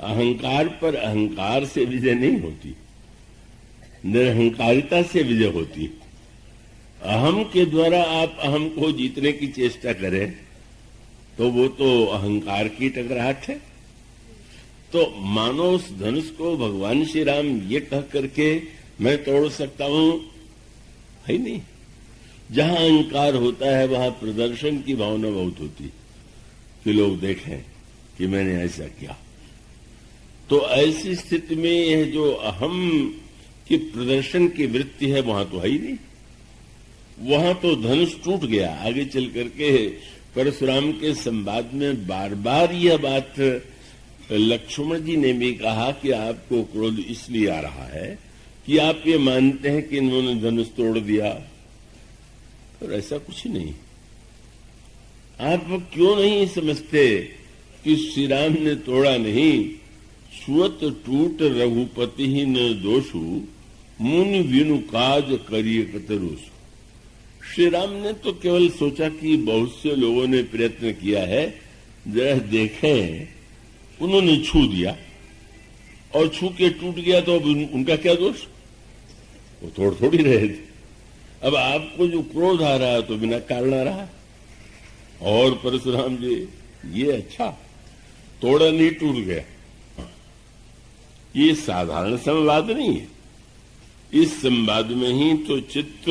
अहंकार पर अहंकार से विजय नहीं होती, निरहंकारिता से विजय होती। अहम के द्वारा आप अहम को जीतने की चेष्टा करें तो वो तो अहंकार की टकराहट है। तो मानो उस धनुष को भगवान श्री राम ये कह करके मैं तोड़ सकता हूं, है नहीं। जहां अहंकार होता है वहां प्रदर्शन की भावना बहुत होती कि लोग देखें कि मैंने ऐसा किया। तो ऐसी स्थिति में यह जो अहम की प्रदर्शन की वृत्ति है वहां तो है ही नहीं। वहां तो धनुष टूट गया। आगे चल करके परशुराम के संवाद में बार बार यह बात लक्ष्मण जी ने भी कहा कि आपको क्रोध इसलिए आ रहा है कि आप ये मानते हैं कि इन्होंने धनुष तोड़ दिया, और ऐसा कुछ नहीं। आप क्यों नहीं समझते कि श्री राम ने तोड़ा नहीं, सुअत टूट रघुपति ही न दोषु, मुनि विनु काज करिए कतरोसु। श्री राम ने तो केवल सोचा कि बहुत से लोगों ने प्रयत्न किया है, जरा देखें। उन्होंने छू दिया और छू के टूट गया तो अब उनका क्या दोष, वो तोड़ थोड़ी रहे थे। अब आपको जो क्रोध आ रहा है तो बिना कारण आ रहा। और परशुराम जी ये अच्छा तोड़ा नहीं टूट गया, ये साधारण संवाद नहीं है। इस संवाद में ही तो चित्त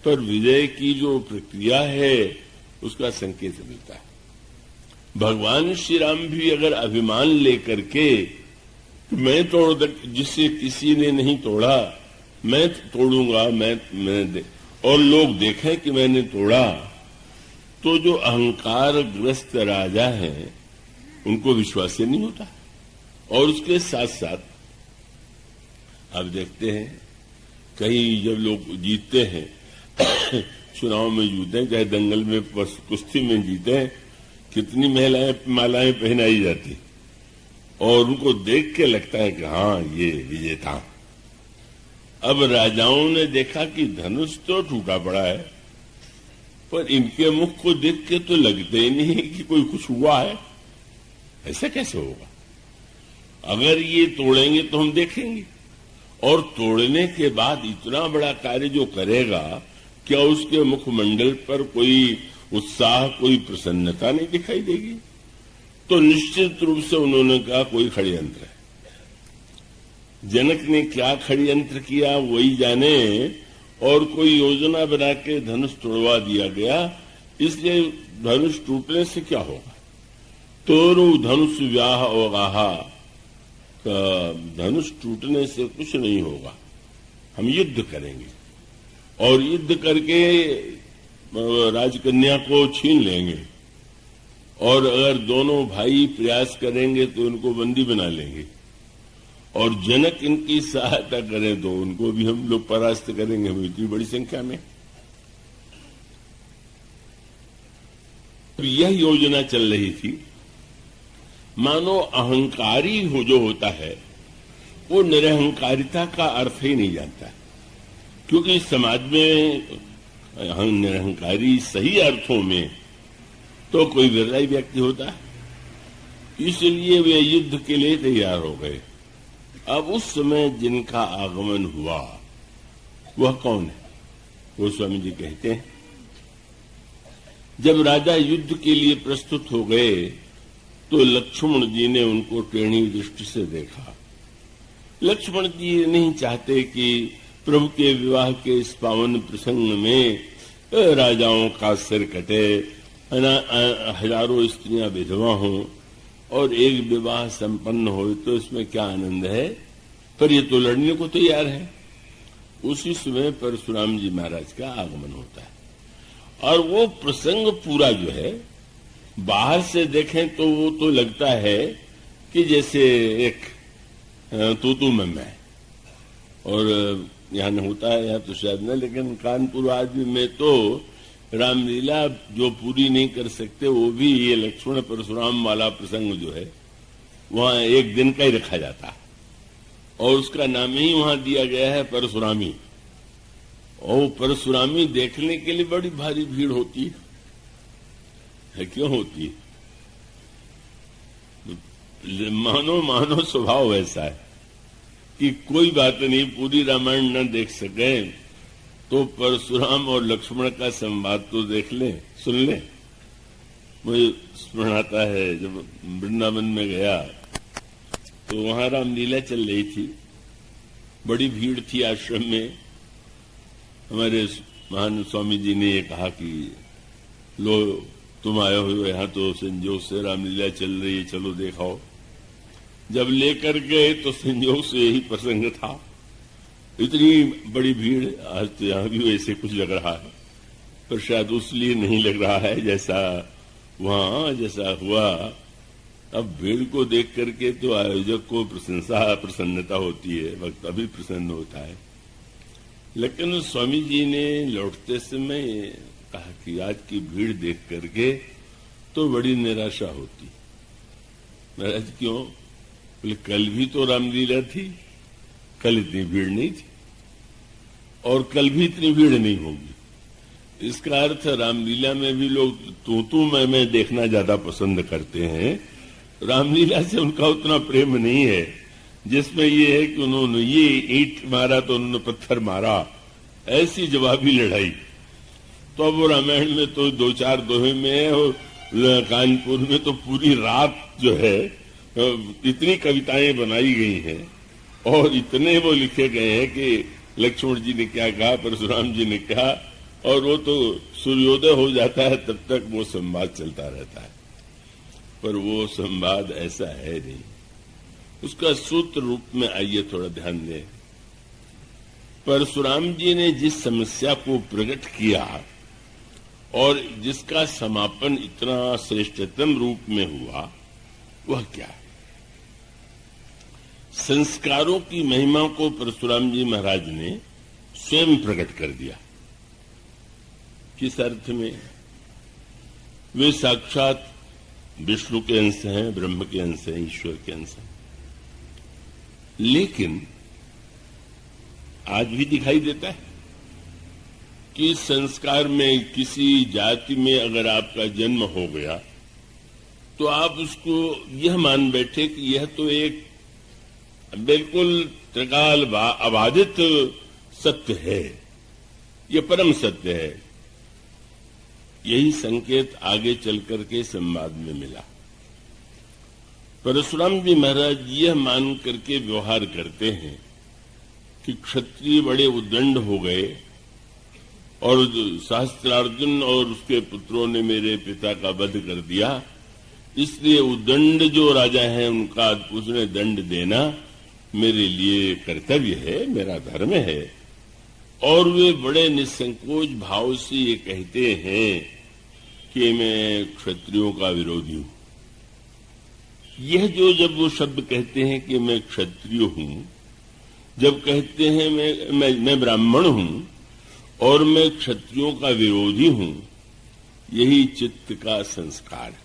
पर विजय की जो प्रक्रिया है उसका संकेत मिलता है। भगवान श्री राम भी अगर अभिमान लेकर के मैं तोड़, जिससे किसी ने नहीं तोड़ा मैं तोड़ूंगा, मैं और लोग देखें कि मैंने तोड़ा, तो जो अहंकार ग्रस्त राजा हैं उनको विश्वास नहीं होता। और उसके साथ साथ आप देखते हैं कहीं जब लोग जीतते हैं चुनाव में जीते हैं, चाहे दंगल में कुश्ती में जीते हैं, कितनी मालाएं पहनाई जाती और उनको देख के लगता है कि हाँ ये विजेता। अब राजाओं ने देखा कि धनुष तो टूटा पड़ा है, पर इनके मुख को देख के तो लगते ही नहीं कि कोई कुछ हुआ है। ऐसा कैसे होगा? अगर ये तोड़ेंगे तो हम देखेंगे, और तोड़ने के बाद इतना बड़ा कार्य जो करेगा, क्या उसके मुखमंडल पर कोई उत्साह, कोई प्रसन्नता नहीं दिखाई देगी? तो निश्चित रूप से उन्होंने कहा कोई षड्यंत्र है। जनक ने क्या षड्यंत्र किया वही जाने, और कोई योजना बना के धनुष तोड़वा दिया गया। इसलिए धनुष टूटने से क्या होगा? तोरु धनुष व्याह अवगाहा, धनुष टूटने से कुछ नहीं होगा। हम युद्ध करेंगे और युद्ध करके राजकन्या को छीन लेंगे, और अगर दोनों भाई प्रयास करेंगे तो उनको बंदी बना लेंगे, और जनक इनकी सहायता करें तो उनको भी हम लोग परास्त करेंगे, हम इतनी बड़ी संख्या में। तो यह योजना चल रही थी। मानो अहंकारी हो जो होता है वो निरहंकारिता का अर्थ ही नहीं जानता, क्योंकि समाज में निरहंकारी सही अर्थों में तो कोई विरला ही व्यक्ति होता है। इसलिए वे युद्ध के लिए तैयार हो गए। अब उस समय जिनका आगमन हुआ वह कौन है? वो स्वामी जी कहते हैं, जब राजा युद्ध के लिए प्रस्तुत हो गए तो लक्ष्मण जी ने उनको टेढ़ी दृष्टि से देखा। लक्ष्मण जी नहीं चाहते कि प्रभु के विवाह के इस पावन प्रसंग में राजाओं का सिर कटे, हजारों स्त्रियां विधवा हों और एक विवाह संपन्न हो, तो इसमें क्या आनंद है? पर ये तो लड़ने को तैयार है। उसी समय परशुराम जी महाराज का आगमन होता है, और वो प्रसंग पूरा जो है बाहर से देखें तो वो तो लगता है कि जैसे एक तू मैं, और यहाँ होता है, यहाँ तो शायद न, लेकिन कानपुर आदि में तो रामलीला जो पूरी नहीं कर सकते वो भी ये लक्ष्मण परशुराम वाला प्रसंग जो है वहां एक दिन का ही रखा जाता है, और उसका नाम ही वहां दिया गया है परशुरामी। और परशुरामी देखने के लिए बड़ी भारी भीड़ होती है। क्यों होती है? मानो स्वभाव ऐसा है कि कोई बात नहीं, पूरी रामायण न देख सके तो परशुराम और लक्ष्मण का संवाद तो देख लें, सुन लें। मुझे स्मरण आता है जब वृंदावन में गया तो वहां रामलीला चल रही थी, बड़ी भीड़ थी आश्रम में। हमारे महान स्वामी जी ने ये कहा कि लो तुम आए हो यहाँ, तो संजोग से रामलीला चल रही है, चलो देखाओ। जब लेकर गए तो संजोग से यही प्रसंग था। इतनी बड़ी भीड़, आज तो यहाँ भी वैसे कुछ लग रहा है, पर शायद उसलिए नहीं लग रहा है जैसा वहां जैसा हुआ। अब भीड़ को देख करके तो आयोजक को प्रसन्नता होती है, वक्त अभी प्रसन्न होता है। लेकिन स्वामी जी ने लौटते समय कहा कि आज की भीड़ देख करके तो बड़ी निराशा होती। महाराज क्यों? बोले कल भी तो रामलीला थी, कल इतनी भीड़ नहीं थी और कल भी इतनी भीड़ नहीं होगी। इसका अर्थ रामलीला में भी लोग तू मैं देखना ज्यादा पसंद करते हैं। रामलीला से उनका उतना प्रेम नहीं है जिसमें ये है कि उन्होंने ये ईंट मारा तो उन्होंने पत्थर मारा, ऐसी जवाबी लड़ाई। तो अब वो रामायण में तो 2-4 दोहे में है, और कानपुर में तो पूरी रात जो है इतनी कविताएं बनाई गई हैं और इतने वो लिखे गए हैं कि लक्ष्मण जी ने क्या कहा, परशुराम जी ने कहा, और वो तो सूर्योदय हो जाता है तब तक वो संवाद चलता रहता है। पर वो संवाद ऐसा है नहीं। उसका सूत्र रूप में आइए थोड़ा ध्यान दें। परशुराम जी ने जिस समस्या को प्रकट किया और जिसका समापन इतना श्रेष्ठतम रूप में हुआ, वह क्या है? संस्कारों की महिमा को परशुराम जी महाराज ने स्वयं प्रकट कर दिया। किस अर्थ में? वे साक्षात विष्णु के अंश हैं, ब्रह्म के अंश हैं, ईश्वर के अंश हैं। लेकिन आज भी दिखाई देता है कि संस्कार में किसी जाति में अगर आपका जन्म हो गया तो आप उसको यह मान बैठे कि यह तो एक बिल्कुल त्रिकाल अबाधित सत्य है, यह परम सत्य है। यही संकेत आगे चल करके संवाद में मिला। परशुराम जी महाराज यह मान करके व्यवहार करते हैं कि क्षत्रिय बड़े उद्दंड हो गए और सहस्त्रार्जुन और उसके पुत्रों ने मेरे पिता का वध कर दिया, इसलिए उद्दंड जो राजा हैं उनका उसने दंड देना मेरे लिए कर्तव्य है, मेरा धर्म है। और वे बड़े निसंकोच भाव से ये कहते हैं कि मैं क्षत्रियों का विरोधी हूं। यह जो जब वो शब्द कहते हैं कि मैं क्षत्रिय हूं, जब कहते हैं मैं ब्राह्मण हूं और मैं क्षत्रियों का विरोधी हूं, यही चित्त का संस्कार है।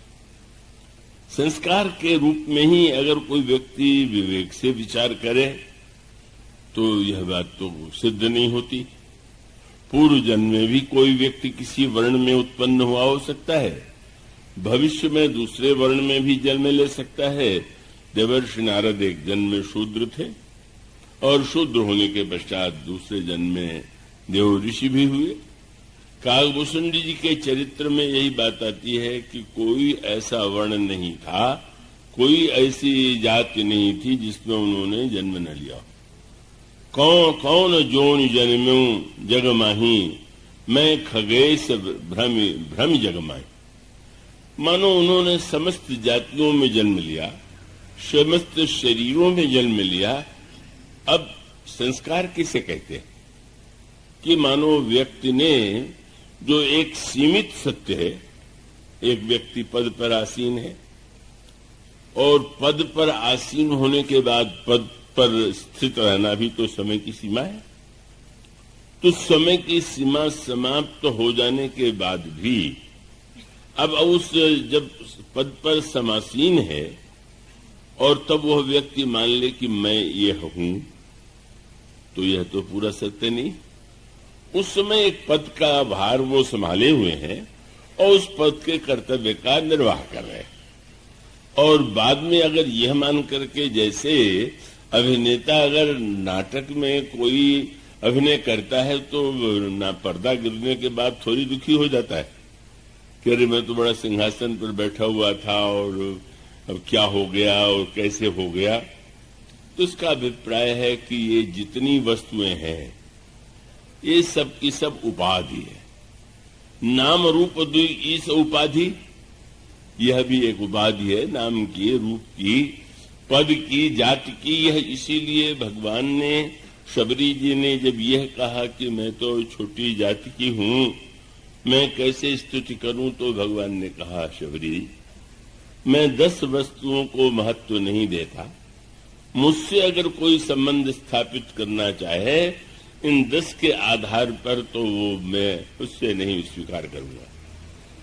संस्कार के रूप में ही अगर कोई व्यक्ति विवेक से विचार करे तो यह बात तो सिद्ध नहीं होती। पूर्व जन्म में भी कोई व्यक्ति किसी वर्ण में उत्पन्न हुआ हो सकता है, भविष्य में दूसरे वर्ण में भी जन्म ले सकता है। देवर्षि नारद एक जन्म में शूद्र थे और शूद्र होने के पश्चात दूसरे जन्म में देव ऋषि भी हुए। काकभूषुंडी जी के चरित्र में यही बात आती है कि कोई ऐसा वर्ण नहीं था, कोई ऐसी जाति नहीं थी जिसमें उन्होंने जन्म न लिया। कौन जोन जन्म्यूं जग माही, मैं खगेश भ्रम जग माही। मानो उन्होंने समस्त जातियों में जन्म लिया, समस्त शरीरों में जन्म लिया। अब संस्कार किसे कहते हैं? कि मानो व्यक्ति ने जो एक सीमित सत्य है, एक व्यक्ति पद पर आसीन है और पद पर आसीन होने के बाद पद पर स्थित रहना भी तो समय की सीमा है। तो समय की सीमा समाप्त हो जाने के बाद भी अब उस जब पद पर समासीन है और तब वह व्यक्ति मान ले कि मैं ये हूं, तो यह तो पूरा सत्य नहीं। उस समय एक पद का भार वो संभाले हुए हैं और उस पद के कर्तव्य का निर्वाह कर रहे हैं। और बाद में अगर यह मान करके, जैसे अभिनेता अगर नाटक में कोई अभिनय करता है तो ना पर्दा गिरने के बाद थोड़ी दुखी हो जाता है कि अरे मैं तो बड़ा सिंहासन पर बैठा हुआ था और अब क्या हो गया और कैसे हो गया। तो इसका अभिप्राय है कि ये जितनी वस्तुएं हैं ये सब की सब उपाधि है। नाम रूप दुई इस उपाधि, यह भी एक उपाधि है, नाम की, रूप की, पद की, जाति की। यह इसीलिए भगवान ने, शबरी जी ने जब यह कहा कि मैं तो छोटी जाति की हूं, मैं कैसे स्तुति करूं, तो भगवान ने कहा, शबरी मैं 10 वस्तुओं को महत्व नहीं देता, मुझसे अगर कोई संबंध स्थापित करना चाहे इन 10 के आधार पर तो वो मैं उससे नहीं स्वीकार करूंगा।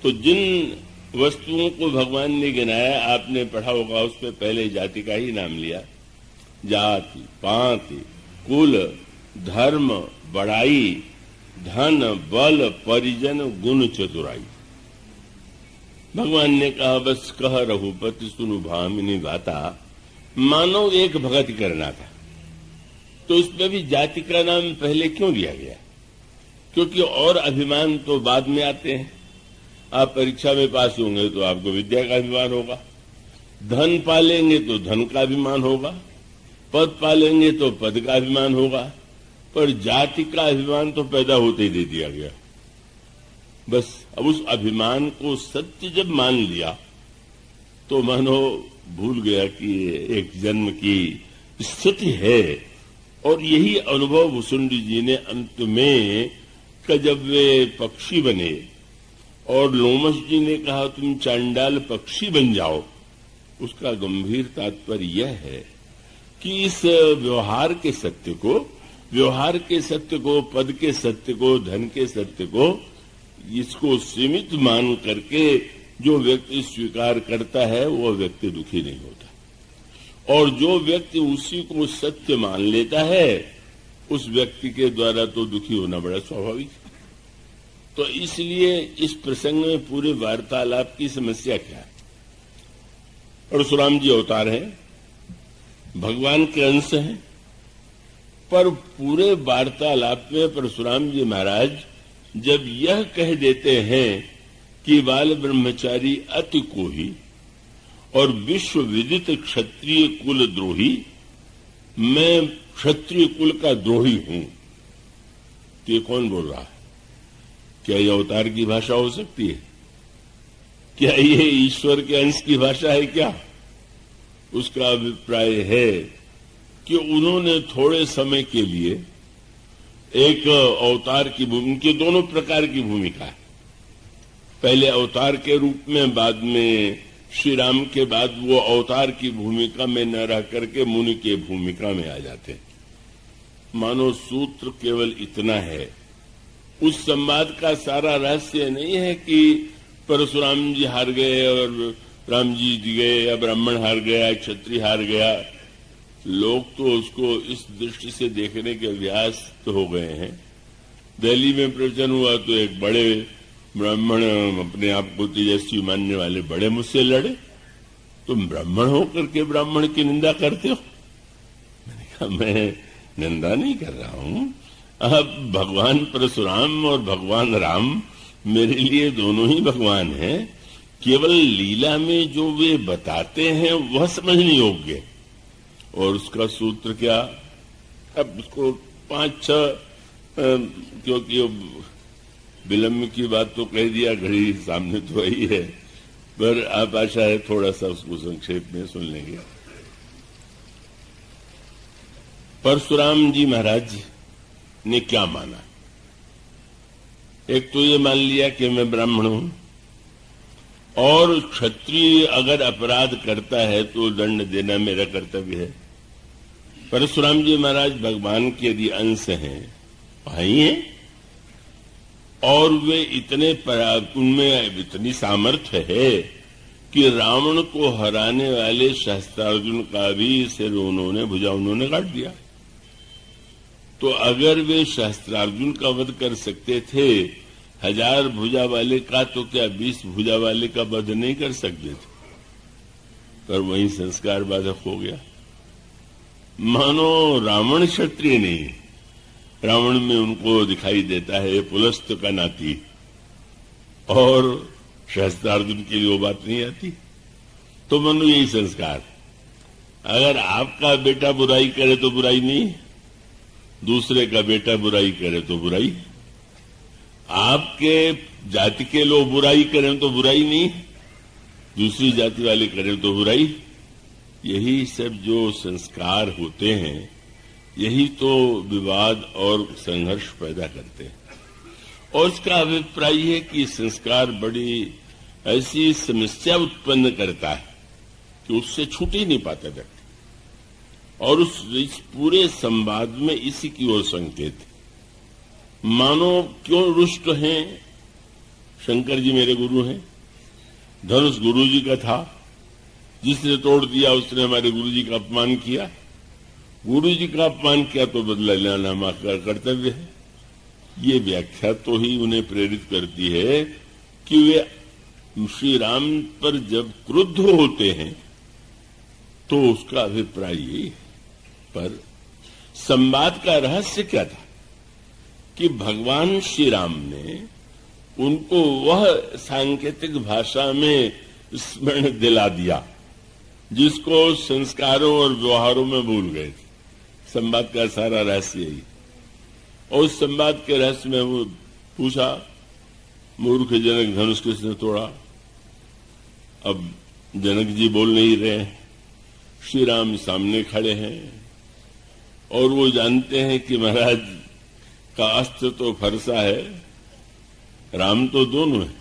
तो जिन वस्तुओं को भगवान ने गिनाया, आपने पढ़ा होगा, उसमें पहले जाति का ही नाम लिया। जाति, पाति, कुल, धर्म, बड़ाई, धन, बल, परिजन, गुण, चतुराई। भगवान ने कहा, बस कह रघुपति सुनु भामिनी बाता। मानो एक भगत करना था, तो उसमें भी जाति का नाम पहले क्यों दिया गया? क्योंकि और अभिमान तो बाद में आते हैं। आप परीक्षा में पास होंगे तो आपको विद्या का अभिमान होगा, धन पालेंगे तो धन का अभिमान होगा, पद पालेंगे तो पद का अभिमान होगा, पर जाति का अभिमान तो पैदा होते ही दे दिया गया। बस अब उस अभिमान को सत्य जब मान लिया तो मानो भूल गया कि एक जन्म की स्थिति है। और यही अनुभव भुसुंडी जी ने अंत में, जब वे पक्षी बने और लोमश जी ने कहा तुम चांडाल पक्षी बन जाओ, उसका गंभीर तात्पर्य यह है कि इस व्यवहार के सत्य को, पद के सत्य को, धन के सत्य को, इसको सीमित मान करके जो व्यक्ति स्वीकार करता है वो व्यक्ति दुखी नहीं होता, और जो व्यक्ति उसी को सत्य मान लेता है उस व्यक्ति के द्वारा तो दुखी होना बड़ा स्वाभाविक है। तो इसलिए इस प्रसंग में पूरे वार्तालाप की समस्या क्या है? परशुराम जी अवतार हैं, भगवान के अंश हैं, पर पूरे वार्तालाप में परशुराम जी महाराज जब यह कह देते हैं कि बाल ब्रह्मचारी अति कोही और विश्व विदित क्षत्रिय कुल द्रोही, मैं क्षत्रिय कुल का द्रोही हूं, तो ये कौन बोल रहा है? क्या यह अवतार की भाषा हो सकती है? क्या ये ईश्वर के अंश की भाषा है क्या? उसका अभिप्राय है कि उन्होंने थोड़े समय के लिए एक अवतार की भूमिका, उनके दोनों प्रकार की भूमिका है। पहले अवतार के रूप में, बाद में श्री राम के बाद वो अवतार की भूमिका में न रह करके मुनि के भूमिका में आ जाते हैं। मानो सूत्र केवल इतना है, उस संवाद का सारा रहस्य नहीं है कि परशुराम जी हार गए और राम जी जीत गए, या ब्राह्मण हार गया, क्षत्रिय हार गया। लोग तो उसको इस दृष्टि से देखने के अभ्यस्त हो गए हैं। दिल्ली में प्रवचन हुआ तो एक बड़े ब्राह्मण, अपने आप को तेजस्वी मानने वाले, बड़े मुझसे लड़े, तुम ब्राह्मण होकर के ब्राह्मण की निंदा करते हो। मैंने कहा मैं निंदा नहीं कर रहा हूं, अब भगवान परशुराम और भगवान राम मेरे लिए दोनों ही भगवान हैं। केवल लीला में जो वे बताते हैं वह समझने योग्य, और उसका सूत्र क्या, अब उसको 5-6, क्योंकि विलंब की बात तो कह दिया, घड़ी सामने तो आई है, पर आप आशा है थोड़ा सा उसको संक्षेप में सुन लेंगे। परशुराम जी महाराज ने क्या माना? एक तो ये मान लिया कि मैं ब्राह्मण हूं, और क्षत्रिय अगर अपराध करता है तो दंड देना मेरा कर्तव्य है। परशुराम जी महाराज भगवान के यदि अंश हैं, भाई हैं, और वे इतने उनमें इतनी सामर्थ्य है कि रावण को हराने वाले सहस्त्रार्जुन का भी सिर उन्होंने काट दिया। तो अगर वे सहस्त्रार्जुन का वध कर सकते थे, 1000 भुजा वाले का तो क्या 20 भुजा वाले का वध नहीं कर सकते थे? पर वहीं संस्कार बाधक हो गया। मानो रावण क्षत्रिय नहीं, रावण में उनको दिखाई देता है पुलस्त का नाती, और सहस्त्रार्जुन के लिए वो बात नहीं आती। तो मानो यही संस्कार, अगर आपका बेटा बुराई करे तो बुराई नहीं, दूसरे का बेटा बुराई करे तो बुराई, आपके जाति के लोग बुराई करें तो बुराई नहीं, दूसरी जाति वाले करें तो बुराई। यही सब जो संस्कार होते हैं, यही तो विवाद और संघर्ष पैदा करते हैं। और इसका अभिप्राय है कि संस्कार बड़ी ऐसी समस्या उत्पन्न करता है कि उससे छूट ही नहीं पाता व्यक्ति। और इस पूरे संवाद में इसी की ओर संकेत है। मानो क्यों रुष्ट हैं? शंकर जी मेरे गुरु हैं, धनुष गुरु जी का था, जिसने तोड़ दिया उसने हमारे गुरु जी का अपमान किया। गुरु जी का अपमान किया तो बदला लेना हमारा कर्तव्य है। ये व्याख्या तो ही उन्हें प्रेरित करती है कि वे श्री राम पर जब क्रुद्ध होते हैं तो उसका अभिप्राय यही है। पर संवाद का रहस्य क्या था कि भगवान श्री राम ने उनको वह सांकेतिक भाषा में स्मरण दिला दिया जिसको संस्कारों और व्यवहारों में भूल गए थे। संवाद का सारा रहस्य यही। और उस संवाद के रहस्य में वो पूछा, मूर्ख जनक धनुष किसने तोड़ा? अब जनक जी बोल नहीं रहे, श्री राम सामने खड़े हैं और वो जानते हैं कि महाराज का अस्त्र तो फरसा है, राम तो दोनों है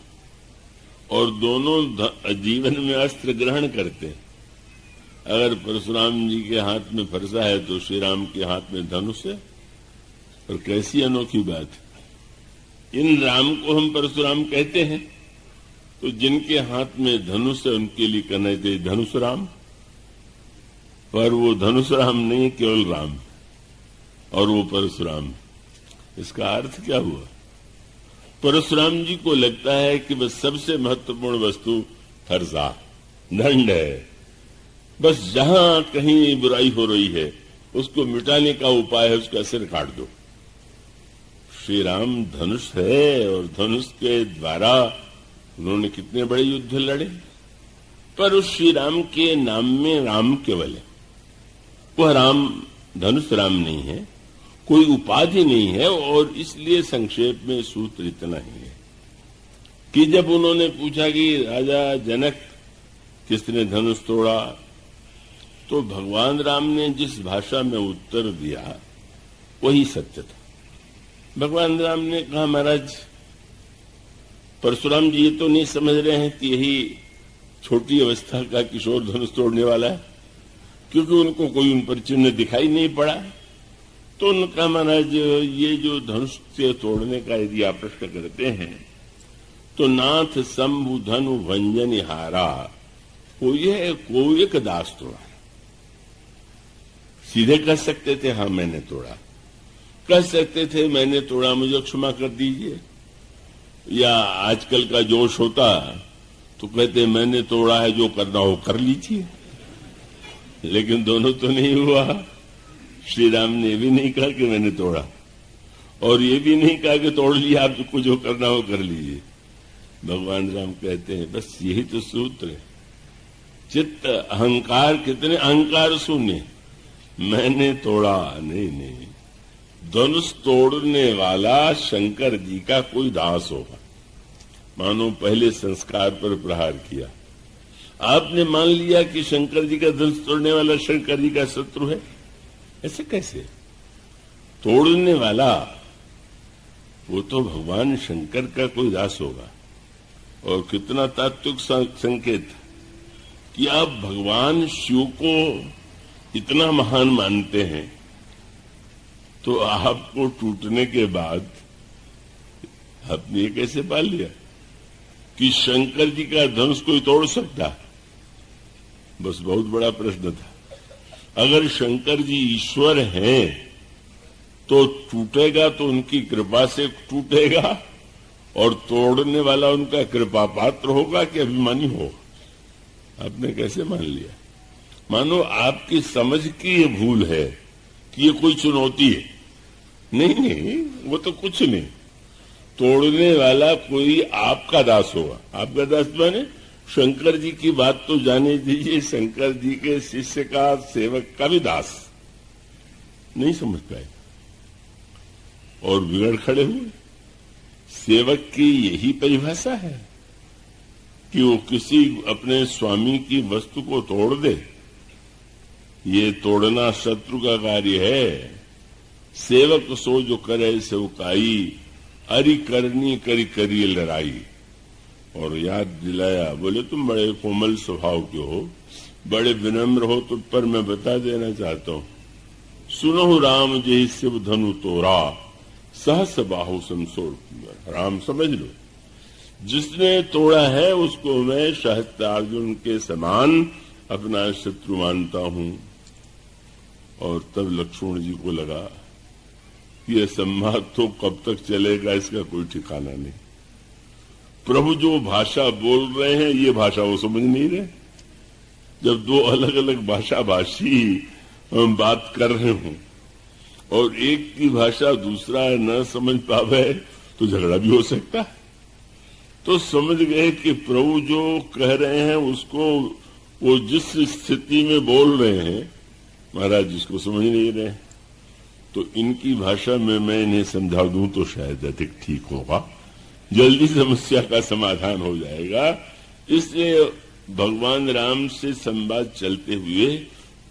और दोनों जीवन में अस्त्र ग्रहण करते हैं। अगर परशुराम जी के हाथ में फरसा है तो श्री राम के हाथ में धनुष है। और कैसी अनोखी बात है, इन राम को हम परशुराम कहते हैं तो जिनके हाथ में धनुष है उनके लिए कहना चाहिए धनुष राम, पर वो धनुष राम नहीं, केवल राम, और वो परशुराम। इसका अर्थ क्या हुआ? परशुराम जी को लगता है कि बस सबसे महत्वपूर्ण वस्तु फरसा दंड है, बस जहां कहीं बुराई हो रही है उसको मिटाने का उपाय है उसका सिर काट दो। श्री राम धनुष है और धनुष के द्वारा उन्होंने कितने बड़े युद्ध लड़े, पर उस श्री राम के नाम में राम केवल है। वह राम धनुष राम नहीं है, कोई उपाधि नहीं है। और इसलिए संक्षेप में सूत्र इतना ही है कि जब उन्होंने पूछा कि राजा जनक किसने धनुष तोड़ा, तो भगवान राम ने जिस भाषा में उत्तर दिया वही सत्य था। भगवान राम ने कहा, महाराज परशुराम जी ये तो नहीं समझ रहे हैं कि यही छोटी अवस्था का किशोर धनुष तोड़ने वाला है, क्योंकि उनको कोई उन पर चिन्ह दिखाई नहीं पड़ा। तो उन्होंने कहा, महाराज ये जो धनुष से तोड़ने का यदि आप प्रश्न करते हैं तो नाथ शंभु धनु भंजन हारा, कोई एक दास तोड़ा। सीधे कह सकते थे हाँ मैंने तोड़ा, कह सकते थे मैंने तोड़ा मुझे क्षमा कर दीजिए, या आजकल का जोश होता तो कहते मैंने तोड़ा है जो करना हो कर लीजिए। लेकिन दोनों तो नहीं हुआ। श्री राम ने भी नहीं कहा कि मैंने तोड़ा और ये भी नहीं कहा कि तोड़ लिया, आपको जो करना हो कर लीजिए। भगवान राम कहते हैं बस यही तो सूत्र है। चित्त अहंकार, कितने अहंकार शून्य, मैंने तोड़ा नहीं। धनुष तोड़ने वाला शंकर जी का कोई दास होगा। मानो पहले संस्कार पर प्रहार किया, आपने मान लिया कि शंकर जी का धनुष तोड़ने वाला शंकर जी का शत्रु है। ऐसे कैसे? तोड़ने वाला वो तो भगवान शंकर का कोई दास होगा। और कितना तात्विक संकेत कि आप भगवान शिव को इतना महान मानते हैं तो आपको टूटने के बाद आपने ये कैसे पाल लिया कि शंकर जी का धनुष कोई तोड़ सकता? बस बहुत बड़ा प्रश्न था। अगर शंकर जी ईश्वर हैं तो टूटेगा तो उनकी कृपा से टूटेगा, और तोड़ने वाला उनका कृपा पात्र होगा कि अभिमानी होगा? आपने कैसे मान लिया? मानो आपकी समझ की ये भूल है कि ये कोई चुनौती है। नहीं नहीं, वो तो कुछ नहीं। तोड़ने वाला कोई आपका दास होगा। आपका दास माने शंकर जी की बात तो जाने दीजिए, शंकर जी के शिष्य का, सेवक का भी दास नहीं समझ पाए और बिगड़ खड़े हुए। सेवक की यही परिभाषा है कि वो किसी अपने स्वामी की वस्तु को तोड़ दे। ये तोड़ना शत्रु का कार्य है। सेवक सो जो करे सेवकाई, अरि करनी करी करिए लड़ाई। और याद दिलाया, बोले तुम बड़े कोमल स्वभाव के हो, बड़े विनम्र हो, तुम पर मैं बता देना चाहता हूं। सुनो राम जय शिव धनु तोरा, सहस बाहु संसोर। राम समझ लो, जिसने तोड़ा है उसको मैं सहस्त्र अर्जुन के समान अपना शत्रु मानता हूं। और तब लक्ष्मण जी को लगा कि यह संवाद तो कब तक चलेगा, इसका कोई ठिकाना नहीं। प्रभु जो भाषा बोल रहे हैं ये भाषा वो समझ नहीं रहे। जब दो अलग अलग भाषा भाषी बात कर रहे हों और एक की भाषा दूसरा न समझ पावे तो झगड़ा भी हो सकता है। तो समझ गए कि प्रभु जो कह रहे हैं उसको वो जिस स्थिति में बोल रहे हैं महाराज जिसको समझ नहीं रहे, तो इनकी भाषा में मैं इन्हें समझा दूं तो शायद अधिक ठीक होगा, जल्दी समस्या का समाधान हो जाएगा। इसलिए भगवान राम से संवाद चलते हुए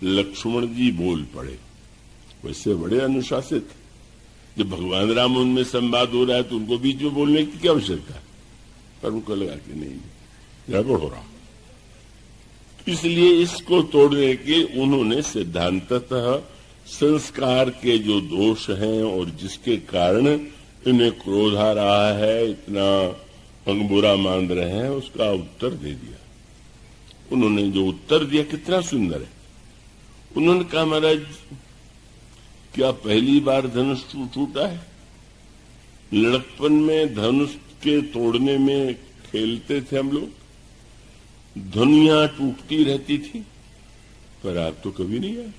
लक्ष्मण जी बोल पड़े। वैसे बड़े अनुशासित, जब भगवान राम उनमें संवाद हो रहा है तो उनको बीच में बोलने की क्या आवश्यकता है, पर उनको लगा कि नहीं गड़बड़ हो रहा। इसलिए इसको तोड़ने के उन्होंने सिद्धांततः संस्कार के जो दोष हैं और जिसके कारण इन्हें क्रोध आ रहा है, इतना बुरा मान रहे हैं, उसका उत्तर दे दिया। उन्होंने जो उत्तर दिया कितना सुंदर है। उन्होंने कहा महाराज क्या पहली बार धनुष टूटा है? लड़कपन में धनुष के तोड़ने में खेलते थे हम लोग, धनुषियां टूटती रहती थी, पर आप तो कभी नहीं आए।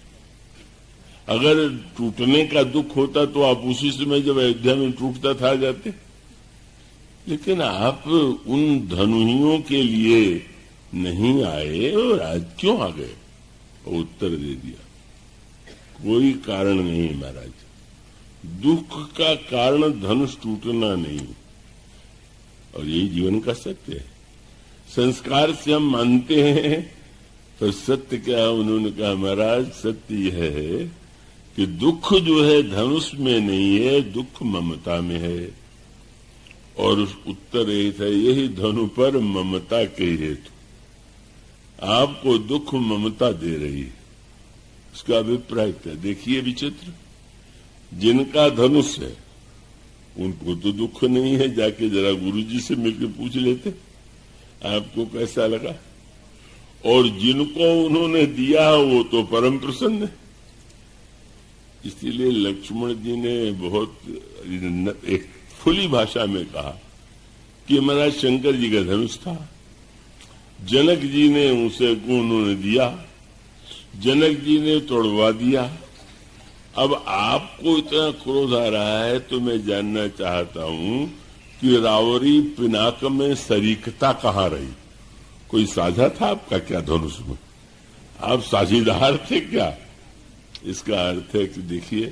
अगर टूटने का दुख होता तो आप उसी समय जब अयोध्या में टूटता था जाते, लेकिन आप उन धनुषियों के लिए नहीं आए और आज क्यों आ गए? उत्तर दे दिया, कोई कारण नहीं महाराज, दुख का कारण धनुष टूटना नहीं, और यही जीवन का सत्य है। संस्कार से हम मानते हैं, तो सत्य क्या है? उन्होंने कहा महाराज सत्य यह है कि दुख जो है धनुष में नहीं है, दुख ममता में है। और उस उत्तर यही था, यही धनु पर ममता के हेतु आपको दुख ममता दे रही है। उसका अभिप्राय क्या? देखिए विचित्र, जिनका धनुष है उनको तो दुख नहीं है, जाके जरा गुरुजी से मिलकर पूछ लेते आपको कैसा लगा। और जिनको उन्होंने दिया वो तो परम प्रसन्न है। इसीलिए लक्ष्मण जी ने बहुत एक खुली भाषा में कहा कि महाराज शंकर जी का धनुष था, जनक जी ने उसे उन्होंने दिया, जनक जी ने तोड़वा दिया। अब आपको इतना क्रोध आ रहा है तो मैं जानना चाहता हूं कि रावरी पिनाक में शरीकता कहां रही? कोई साझा था आपका क्या धनुष में? आप साझीदार थे क्या? इसका अर्थ है कि देखिए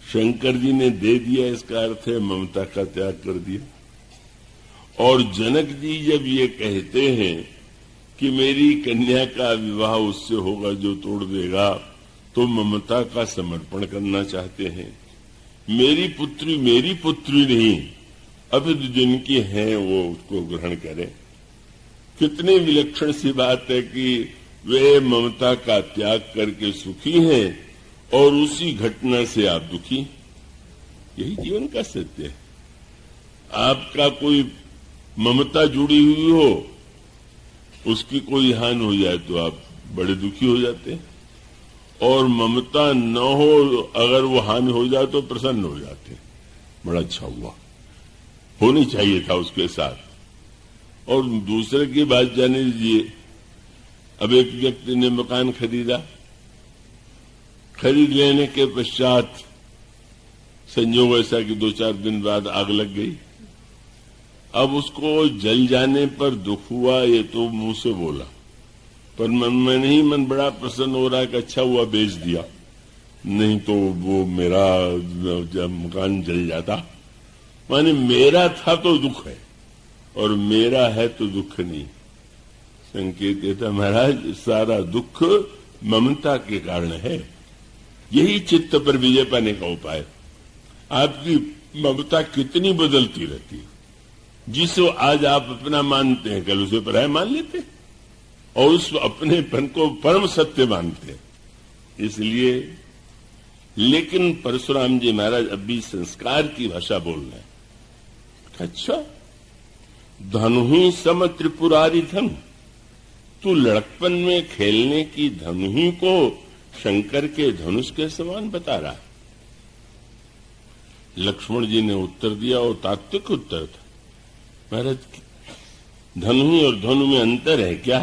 शंकर जी ने दे दिया, इसका अर्थ है ममता का त्याग कर दिया। और जनक जी जब ये कहते हैं कि मेरी कन्या का विवाह उससे होगा जो तोड़ देगा, तो ममता का समर्पण करना चाहते हैं। मेरी पुत्री नहीं, अभी जिनकी है वो उसको ग्रहण करें। कितनी विलक्षण सी बात है कि वे ममता का त्याग करके सुखी हैं और उसी घटना से आप दुखी। यही जीवन का सत्य है। आपका कोई ममता जुड़ी हुई हो, उसकी कोई हानि हो जाए तो आप बड़े दुखी हो जाते हैं, और ममता न हो अगर वो हानि हो जाए तो प्रसन्न हो जाते हैं। बड़ा अच्छा हुआ, होनी चाहिए था उसके साथ। और दूसरे की बात जाने दीजिए, अब एक व्यक्ति ने मकान खरीदा, खरीद लेने के पश्चात संयोग ऐसा कि 2-4 दिन बाद आग लग गई। अब उसको जल जाने पर दुख हुआ, ये तो मुंह से बोला, पर मन में नहीं, मन बड़ा प्रसन्न हो रहा है कि अच्छा हुआ बेच दिया, नहीं तो वो मेरा जब मकान जल जाता। माने मेरा था तो दुख है और मेरा है तो दुख नहीं। संकेत देता महाराज सारा दुख ममता के कारण है। यही चित्त पर विजय पाने का उपाय। आपकी ममता कितनी बदलती रहती है। जिसको आज आप अपना मानते हैं कल उसे पराया मान लेते हैं और उस अपनेपन को परम सत्य मानते हैं। इसलिए लेकिन परशुराम जी महाराज अब भी संस्कार की भाषा बोल रहे हैं। अच्छा, धनु ही सम त्रिपुरारी धनु, तू लड़कपन में खेलने की धनु ही को शंकर के धनुष के समान बता रहा है। लक्ष्मण जी ने उत्तर दिया और तात्विक उत्तर था। महाराज धनु ही और धनु में अंतर है क्या?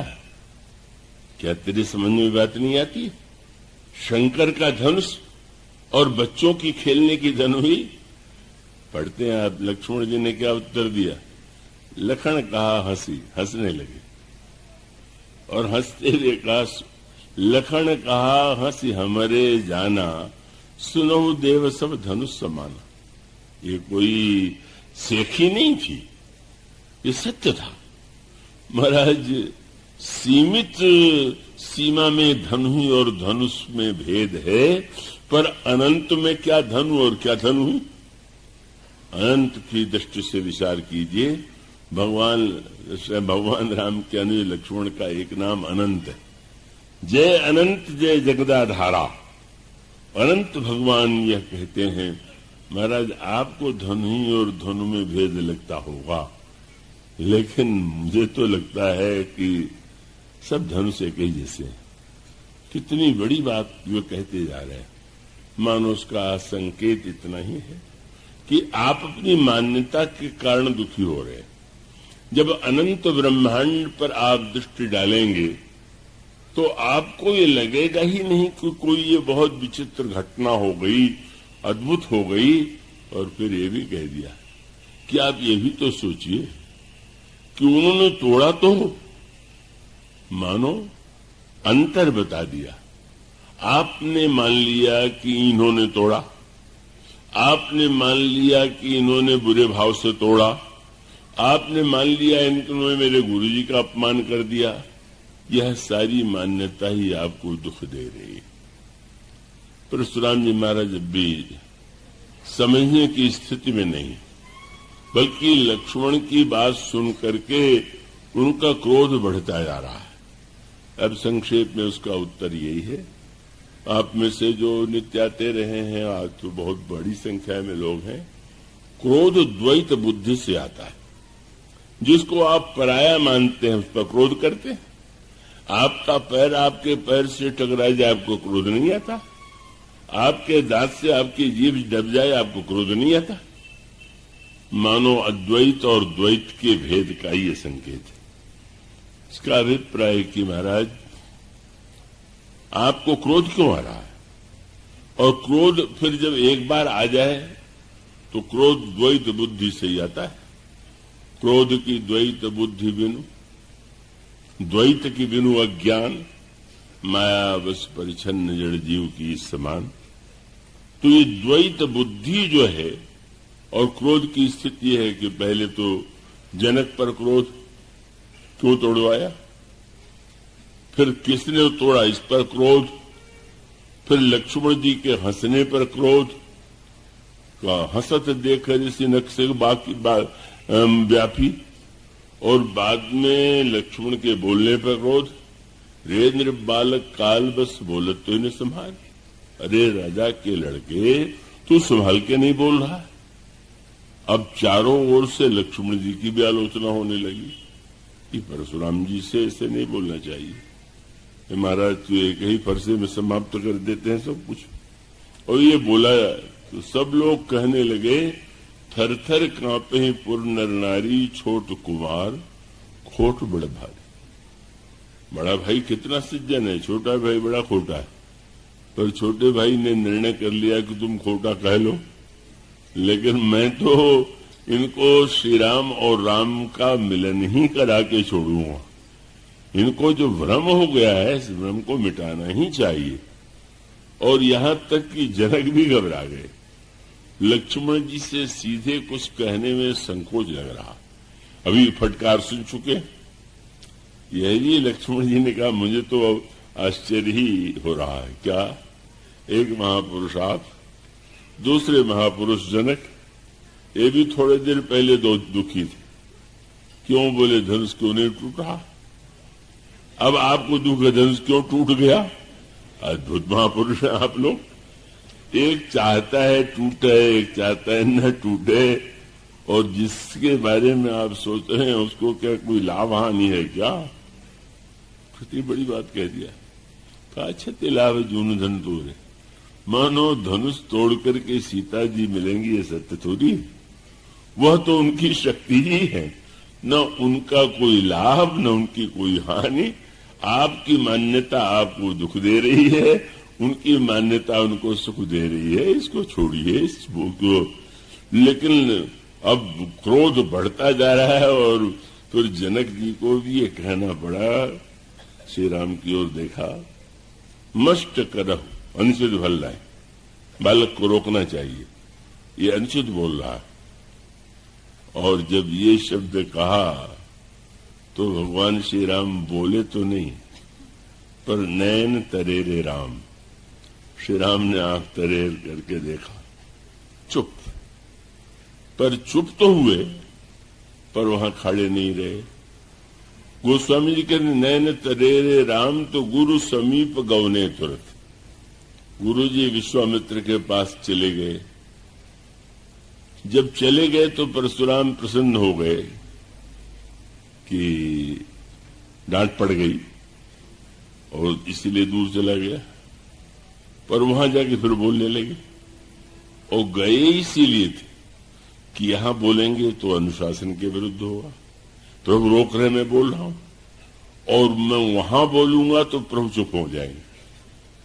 क्या तेरे समझ में बात नहीं आती? शंकर का धनुष और बच्चों की खेलने की धनु ही पढ़ते हैं आप। लक्ष्मण जी ने क्या उत्तर दिया? लखन कहा हंसी, हंसने लगे और हंसते हुए कहा, लखन कहा हंसी हमरे जाना, सुनो देव सब धनुष समाना। ये कोई सेखी नहीं थी, ये सत्य था। महाराज सीमित सीमा में धनु और धनुष में भेद है, पर अनंत में क्या धनु और क्या धनु? अनंत की दृष्टि से विचार कीजिए। भगवान राम के अनुज लक्ष्मण का एक नाम अनंत है। जय अनंत जय जगदाधारा, अनंत भगवान यह कहते हैं। महाराज आपको धनु और धनु में भेद लगता होगा, लेकिन मुझे तो लगता है कि सब धनुष एक ही जैसे। कितनी बड़ी बात वो कहते जा रहे हैं। मानो उसका संकेत इतना ही है कि आप अपनी मान्यता के कारण दुखी हो रहे हैं। जब अनंत ब्रह्मांड पर आप दृष्टि डालेंगे तो आपको ये लगेगा ही नहीं कि कोई ये बहुत विचित्र घटना हो गई, अद्भुत हो गई। और फिर ये भी कह दिया कि आप ये भी तो सोचिए कि उन्होंने तोड़ा तो मानो अंतर बता दिया। आपने मान लिया कि इन्होंने तोड़ा, आपने मान लिया कि इन्होंने बुरे भाव से तोड़ा, आपने मान लिया इन्होंने मेरे गुरुजी का अपमान कर दिया। यह सारी मान्यता ही आपको दुख दे रही है। परशुराम जी महाराज भी समझने की स्थिति में नहीं, बल्कि लक्ष्मण की बात सुन करके उनका क्रोध बढ़ता जा रहा है। अब संक्षेप में उसका उत्तर यही है। आप में से जो नित्य आते रहे हैं, आज तो बहुत बड़ी संख्या में लोग हैं, क्रोध द्वैत बुद्धि से आता है। जिसको आप पराया मानते हैं उस पर क्रोध करते हैं। आपका पैर आपके पैर से टकरा जाए, आपको क्रोध नहीं आता। आपके दांत से आपकी जीभ दब जाए, आपको क्रोध नहीं आता। मानो अद्वैत और द्वैत के भेद का ये संकेत है। इसका अभिप्राय कि महाराज आपको क्रोध क्यों आ रहा है? और क्रोध फिर जब एक बार आ जाए तो क्रोध द्वैत बुद्धि से ही आता है। क्रोध की द्वैत बुद्धि बिनु, द्वैत की बिनु अज्ञान, माया बस परिच्छन्न जड़ जीव की समान। तो ये द्वैत बुद्धि जो है और क्रोध की स्थिति है कि पहले तो जनक पर क्रोध क्यों तोड़वाया, फिर किसने तोड़ा इस पर क्रोध, फिर लक्ष्मण जी के हंसने पर क्रोध, हंसत देख जैसे नक्शे बाकी व्यापी, और बाद में लक्ष्मण के बोलने पर क्रोध। रे बालक काल बस बोलत तो इन्हें संभाल। अरे राजा के लड़के तू संभाल के नहीं बोल रहा है। अब चारों ओर से लक्ष्मण जी की भी आलोचना होने लगी कि परशुराम जी से ऐसे नहीं बोलना चाहिए, महाराज तू एक ही फरसे में समाप्त कर देते हैं सब कुछ। और ये बोला तो सब लोग कहने लगे, थर थर कांपे पुर नर नारी, छोट कुमार खोट बड़ भारी। बड़ा भाई कितना सज्जन है, छोटा भाई बड़ा खोटा है। पर छोटे भाई ने निर्णय कर लिया कि तुम खोटा कह लो, लेकिन मैं तो इनको श्री राम और राम का मिलन ही करा के छोड़ूंगा। इनको जो भ्रम हो गया है, इस भ्रम को मिटाना ही चाहिए। और यहां तक कि जनक भी घबरा गए। लक्ष्मण जी से सीधे कुछ कहने में संकोच लग रहा। अभी फटकार सुन चुके, यही लक्ष्मण जी ने कहा, मुझे तो आश्चर्य ही हो रहा है। क्या? एक महापुरुष आप, दूसरे महापुरुष जनक, ये भी थोड़े देर पहले दुखी थे। क्यों? बोले धनुष क्यों नहीं टूट रहा? अब आपको दुख है, धनुष क्यों टूट गया? अद्भुत महापुरुष हैं आप लोग। एक चाहता है टूटे, एक चाहता है न टूटे, और जिसके बारे में आप सोच रहे हैं उसको क्या कोई लाभ हानि है क्या? कितनी बड़ी बात कह दिया। कहा अच्छा ते लाभ जून धन तोड़े, मानो धनुष तोड़ करके सीता जी मिलेंगी, ये सत्य थोड़ी। वह तो उनकी शक्ति ही है, न उनका कोई लाभ न उनकी कोई हानि। आपकी मान्यता आपको दुख दे रही है, उनकी मान्यता उनको सुख दे रही है। इसको छोड़िए, इसको। लेकिन अब क्रोध बढ़ता जा रहा है और फिर जनक जी को भी ये कहना पड़ा। श्री राम की ओर देखा, मस्ट करहु अनुचित भल्ला है, बालक को रोकना चाहिए, ये अनुचित बोल रहा है। और जब ये शब्द कहा तो भगवान श्री राम बोले तो नहीं, पर नैन तरेरे राम, श्री राम ने आंख तरेर करके देखा, चुप। पर चुप तो हुए, पर वहां खड़े नहीं रहे। गोस्वामी जी कहते नैन तरेरे राम तो गुरु समीप गवने तुरंत। गुरु जी विश्वामित्र के पास चले गए। जब चले गए तो परशुराम प्रसन्न हो गए कि डांट पड़ गई और इसीलिए दूर चला गया। पर वहां जाके फिर बोलने लगे, और गए इसीलिए थे कि यहां बोलेंगे तो अनुशासन के विरुद्ध होगा, प्रभु रोक रहे, मैं बोल रहा हूं, और मैं वहां बोलूंगा तो प्रभु चुप हो जाएंगे,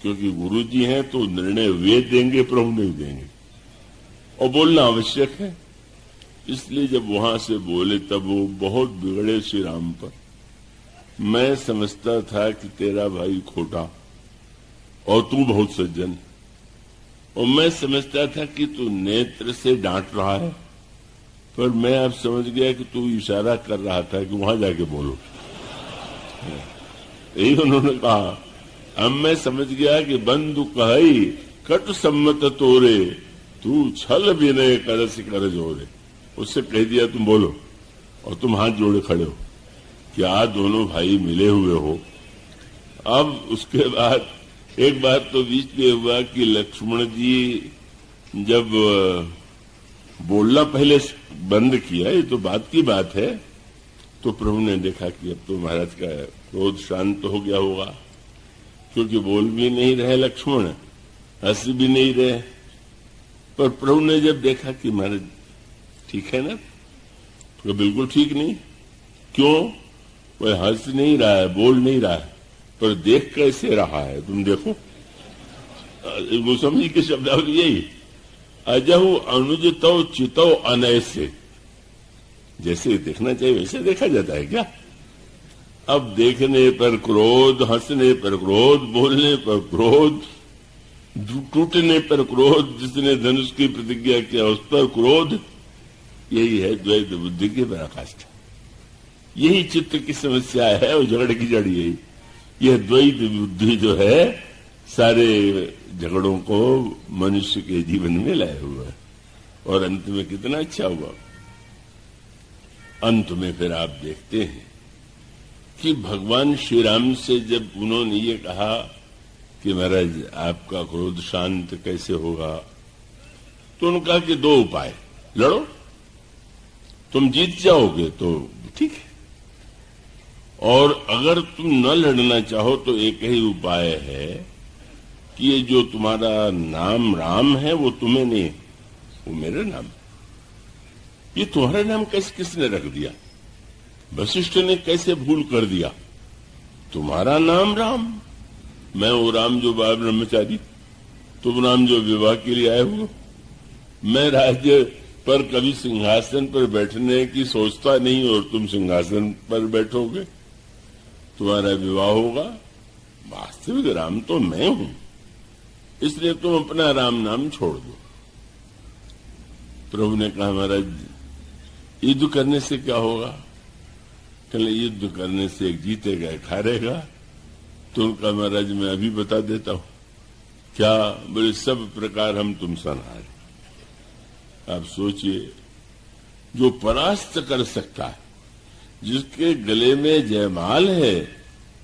क्योंकि गुरु जी हैं तो निर्णय वे देंगे, प्रभु नहीं देंगे, और बोलना आवश्यक है। इसलिए जब वहां से बोले तब वो बहुत बिगड़े श्री राम पर। मैं समझता था कि तेरा भाई खोटा और तू बहुत सज्जन, और मैं समझता था कि तू नेत्र से डांट रहा है, पर मैं अब समझ गया कि तू इशारा कर रहा था कि वहां जाके बोलो। यही उन्होंने कहा। अब मैं समझ गया कि बंधु कही कट सम्मत तोरे, तू छल विनय करस कर जोरे। उससे कह दिया तुम बोलो, और तुम हाथ जोड़े खड़े हो, क्या दोनों भाई मिले हुए हो। अब उसके बाद एक बात तो बीच में हुआ कि लक्ष्मण जी जब बोलना पहले बंद किया, ये तो बात की बात है, तो प्रभु ने देखा कि अब तो महाराज का क्रोध शांत हो गया होगा, क्योंकि बोल भी नहीं रहे लक्ष्मण, हंस भी नहीं रहे। पर प्रभु ने जब देखा कि महाराज ठीक है ना, तो बिल्कुल ठीक नहीं। क्यों? वह हंस नहीं रहा है, बोल नहीं रहा है, पर देख कैसे रहा है तुम देखो। गोस्वामी के शब्दावली यही, अजहु अनुजतो चितो अनैसे। जैसे देखना चाहिए वैसे देखा जाता है क्या? अब देखने पर क्रोध, हंसने पर क्रोध, बोलने पर क्रोध, टूटने पर क्रोध, जिसने धनुष की प्रतिज्ञा किया उस पर क्रोध, यही है द्वैत बुद्धि की पराकाष्ठा। यही चित्त की समस्या है और झगड़े की जड़ यही। यह द्वैत बुद्धि जो है सारे झगड़ों को मनुष्य के जीवन में लाए हुआ है। और अंत में कितना अच्छा हुआ, अंत में फिर आप देखते हैं कि भगवान श्री राम से जब उन्होंने ये कहा कि महाराज आपका क्रोध शांत कैसे होगा, तो उन्होंने कहा कि दो उपाय, लड़ो, तुम जीत जाओगे तो ठीक है, और अगर तुम न लड़ना चाहो तो एक ही उपाय है कि ये जो तुम्हारा नाम राम है वो तुम्हें नहीं, वो मेरा नाम। ये तुम्हारा नाम कैसे किसने रख दिया? वशिष्ठ ने कैसे भूल कर दिया? तुम्हारा नाम राम, मैं वो राम जो बाल ब्रह्मचारी, तुम राम जो विवाह के लिए आए हो। मैं राज्य पर कभी सिंहासन पर बैठने की सोचता नहीं और तुम सिंहासन पर बैठोगे, तुम्हारा विवाह होगा। वास्तविक राम तो मैं हूं, इसलिए तुम अपना राम नाम छोड़ दो। प्रभु ने कहा, महाराज युद्ध करने से क्या होगा? कहले युद्ध करने से एक जीतेगा एक हारेगा। तो उनका, महाराज मैं अभी बता देता हूं। क्या? बोले सब प्रकार हम तुम सन हारे। आप सोचिए, जो परास्त कर सकता है, जिसके गले में जयमाल है,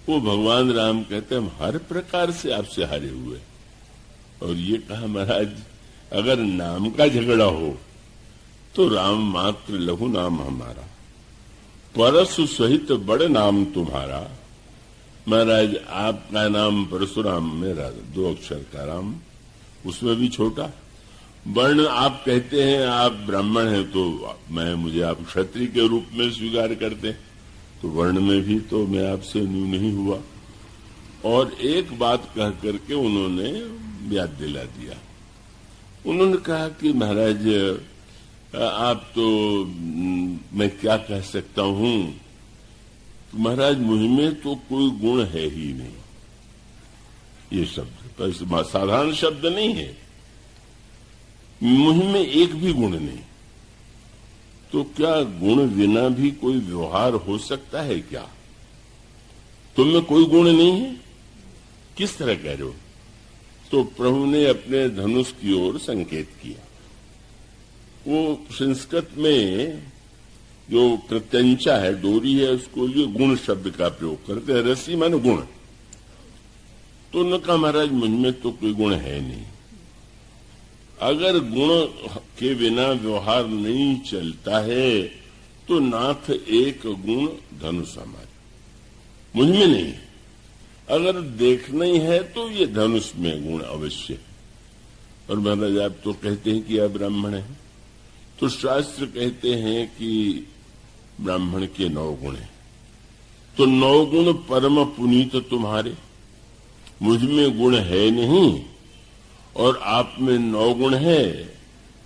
वो भगवान राम कहते हम हर प्रकार से आपसे हारे हुए। और ये कहा, महाराज अगर नाम का झगड़ा हो तो राम मात्र लघु नाम हमारा, परशु सहित बड़े नाम तुम्हारा। महाराज आपका नाम परशुराम, मेरा 2 अक्षर का राम, उसमें भी छोटा। वर्ण आप कहते हैं आप ब्राह्मण हैं, तो मुझे आप क्षत्रिय के रूप में स्वीकार करते हैं, तो वर्ण में भी तो मैं आपसे न्यू नहीं हुआ। और एक बात कह करके उन्होंने याद दिला दिया। उन्होंने कहा कि महाराज आप तो, मैं क्या कह सकता हूं, महाराज मुझमें तो कोई गुण है ही नहीं। ये शब्द साधारण शब्द नहीं है, मुझमें एक भी गुण नहीं। तो क्या गुण बिना भी कोई व्यवहार हो सकता है क्या? तुम में कोई गुण नहीं है? किस तरह कह रहे हो? तो प्रभु ने अपने धनुष की ओर संकेत किया। वो संस्कृत में जो प्रत्यंचा है, डोरी है, उसको लिए गुण शब्द का प्रयोग करते हैं। रसी माने गुण। तो उन्होंने कहा, महाराज मुझमें तो कोई गुण है नहीं। अगर गुण के बिना व्यवहार नहीं चलता है तो नाथ एक गुण धनुष हमारे, मुझमें नहीं है। अगर देखना ही है तो ये धनुष में गुण अवश्य। और महाराज आप तो कहते हैं कि आप ब्राह्मण हैं, तो शास्त्र कहते हैं कि ब्राह्मण के 9 गुण हैं। तो 9 गुण परम पुनीत तुम्हारे, मुझमें गुण है नहीं और आप में 9 गुण है।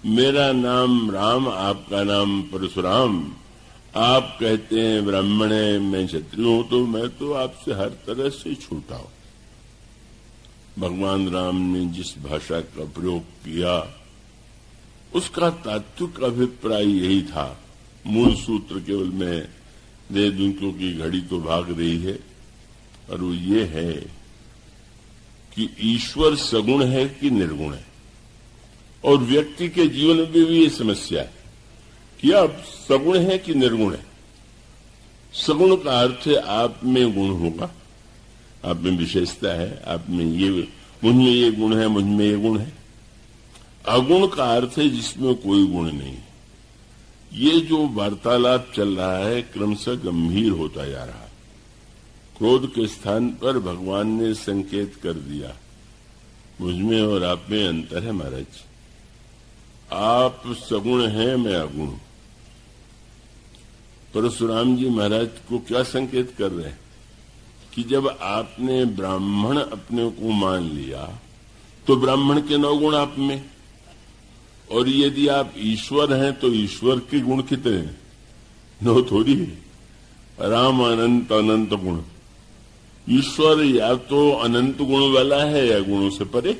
मेरा नाम राम, आपका नाम परशुराम। आप कहते हैं ब्राह्मण है, मैं क्षत्रिय हूं, तो मैं तो आपसे हर तरह से छूटा हूं। भगवान राम ने जिस भाषा का प्रयोग किया उसका तात्विक अभिप्राय यही था। मूल सूत्र केवल मैं दे दूं क्योंकि घड़ी तो भाग रही है, और वो ये है कि ईश्वर सगुण है कि निर्गुण है। और व्यक्ति के जीवन में भी ये समस्या है कि आप सगुण है कि निर्गुण है। सगुण का अर्थ है आप में गुण होगा, आप में विशेषता है, आप में ये, मुझ में ये गुण है, मुझ में ये गुण है। अगुण का अर्थ है जिसमें कोई गुण नहीं। ये जो वार्तालाप चल रहा है क्रमशः गंभीर होता जा रहा है। क्रोध के स्थान पर भगवान ने संकेत कर दिया, मुझमें और आप में अंतर है महाराज। आप सगुण हैं, मैं अगुण हूं। परशुराम जी महाराज को क्या संकेत कर रहे हैं कि जब आपने ब्राह्मण अपने को मान लिया तो ब्राह्मण के 9 गुण आप में, और यदि आप ईश्वर हैं तो ईश्वर के गुण कितने हैं? 9 थोड़ी है। राम अनंत अनंत गुण। ईश्वर या तो अनंत गुण वाला है या गुणों से परे।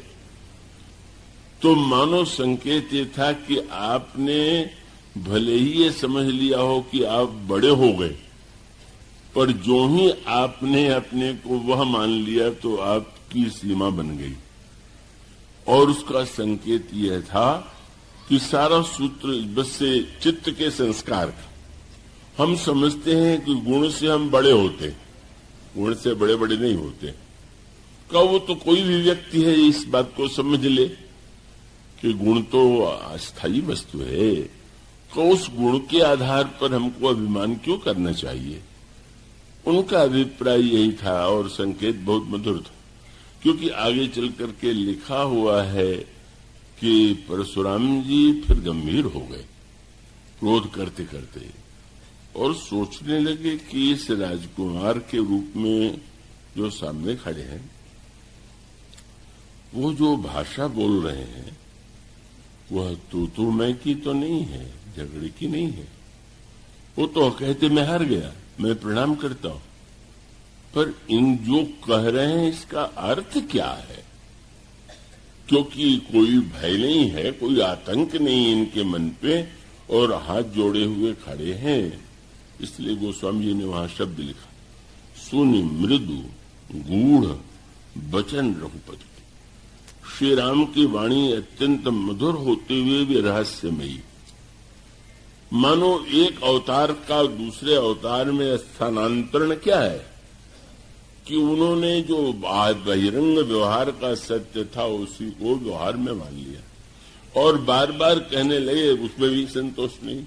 तो मानो संकेत ये था कि आपने भले ही ये समझ लिया हो कि आप बड़े हो गए, पर जो ही आपने अपने को वह मान लिया तो आपकी सीमा बन गई। और उसका संकेत यह था कि सारा सूत्र बस से चित्त के संस्कार का। हम समझते हैं कि गुण से हम बड़े होते, गुण से बड़े बड़े नहीं होते। वो तो कोई भी व्यक्ति है इस बात को समझ ले कि गुण तो अस्थायी वस्तु है, तो उस गुण के आधार पर हमको अभिमान क्यों करना चाहिए? उनका अभिप्राय यही था और संकेत बहुत मधुर था, क्योंकि आगे चल करके लिखा हुआ है कि परशुराम जी फिर गंभीर हो गए क्रोध करते करते और सोचने लगे कि इस राजकुमार के रूप में जो सामने खड़े हैं वो जो भाषा बोल रहे हैं वह तू मैं की तो नहीं है, झगड़े की नहीं है। वो तो कहते मैं हार गया, मैं प्रणाम करता हूं, पर इन जो कह रहे हैं इसका अर्थ क्या है? क्योंकि कोई भय नहीं है, कोई आतंक नहीं इनके मन पे और हाथ जोड़े हुए खड़े हैं। इसलिए गोस्वामी जी ने वहां शब्द लिखा, सुनि मृदु गूढ़ वचन रघुपति। श्री राम की वाणी अत्यंत मधुर होते हुए भी रहस्यमयी, मानो एक अवतार का दूसरे अवतार में स्थानांतरण क्या है कि उन्होंने जो बहिरंग व्यवहार का सत्य था उसी को व्यवहार में मान लिया और बार बार कहने लगे। उसमें भी संतोष नहीं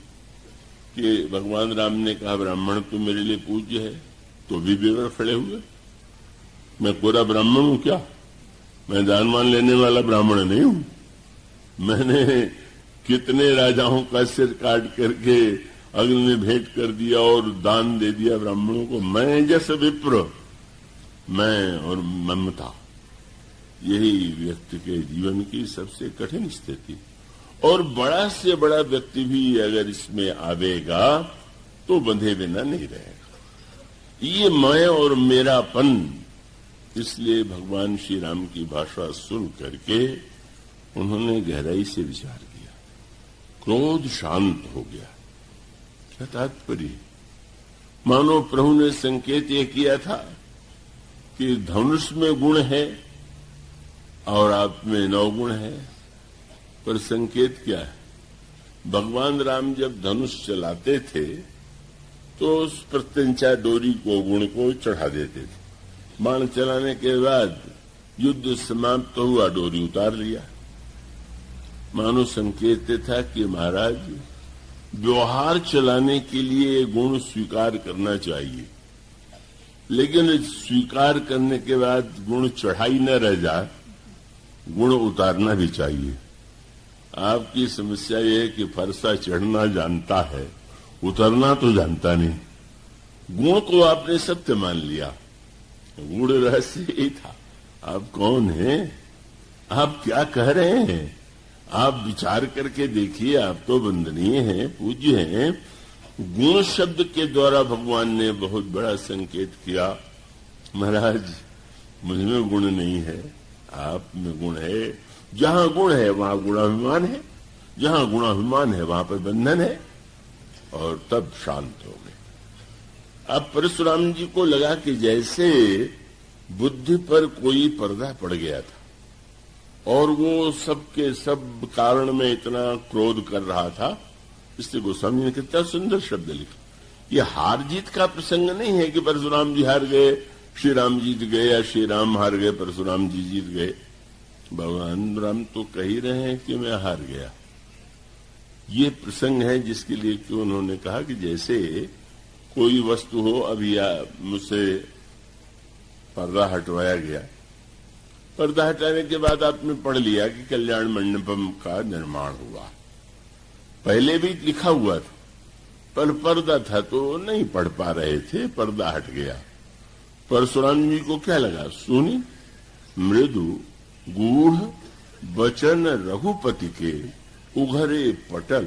कि भगवान राम ने कहा ब्राह्मण तो मेरे लिए पूज्य है, तो भी बेवर खड़े हुए। मैं पूरा ब्राह्मण हूं क्या? मैं दान मान लेने वाला ब्राह्मण नहीं हूं। मैंने कितने राजाओं का सिर काट करके अग्नि में भेंट कर दिया और दान दे दिया ब्राह्मणों को। मैं जैसे विप्र, मैं और ममता, यही व्यक्ति के जीवन की सबसे कठिन स्थिति। और बड़ा से बड़ा व्यक्ति भी अगर इसमें आवेगा तो बंधे बिना नहीं रहेगा। ये मैं और मेरापन, इसलिए भगवान श्री राम की भाषा सुन करके उन्होंने गहराई से विचार किया, क्रोध शांत हो गया। क्या तात्पर्य? मानो प्रभु ने संकेत ये किया था कि धनुष में गुण है और आप में 9 गुण है, पर संकेत क्या है? भगवान राम जब धनुष चलाते थे तो उस प्रत्यंचा डोरी को, गुण को चढ़ा देते थे। बाण चलाने के बाद युद्ध समाप्त हुआ, डोरी उतार लिया। मानो संकेत था कि महाराज व्यवहार चलाने के लिए गुण स्वीकार करना चाहिए, लेकिन स्वीकार करने के बाद गुण चढ़ाई न रह जाए, गुण उतारना भी चाहिए। आपकी समस्या यह है कि फरसा चढ़ना जानता है, उतरना तो जानता नहीं। गुण को आपने सत्य मान लिया, गूढ़ रहस्य ही था। आप कौन हैं? आप क्या कह रहे हैं? आप विचार करके देखिए, आप तो वंदनीय हैं, पूज्य हैं। गुण शब्द के द्वारा भगवान ने बहुत बड़ा संकेत किया, महाराज मुझमें गुण नहीं है, आप में गुण है। जहां गुण है वहां गुणाभिमान है, जहां गुणाभिमान है वहां पर बंधन है। और तब शांत हो गए। अब परशुराम जी को लगा कि जैसे बुद्धि पर कोई पर्दा पड़ गया था और वो सबके सब कारण में इतना क्रोध कर रहा था। इसलिए गोस्वामी ने कितना सुंदर शब्द लिखा, ये हार जीत का प्रसंग नहीं है कि परशुराम जी हार गए, श्री राम जीत गए, या श्री राम हार गए, परशुराम जी जीत गए। भगवान राम तो कह ही रहे हैं कि मैं हार गया। ये प्रसंग है जिसके लिए कि उन्होंने कहा कि जैसे कोई वस्तु हो, अभी मुझसे पर्दा हटवाया गया, पर्दा हटाने के बाद आपने पढ़ लिया कि कल्याण मंडपम का निर्माण हुआ। पहले भी लिखा हुआ था, पर पर्दा था तो नहीं पढ़ पा रहे थे, पर्दा हट गया। परशुराम जी को क्या लगा? सुनि मृदु गूढ़ वचन रघुपति के, उघरे पटल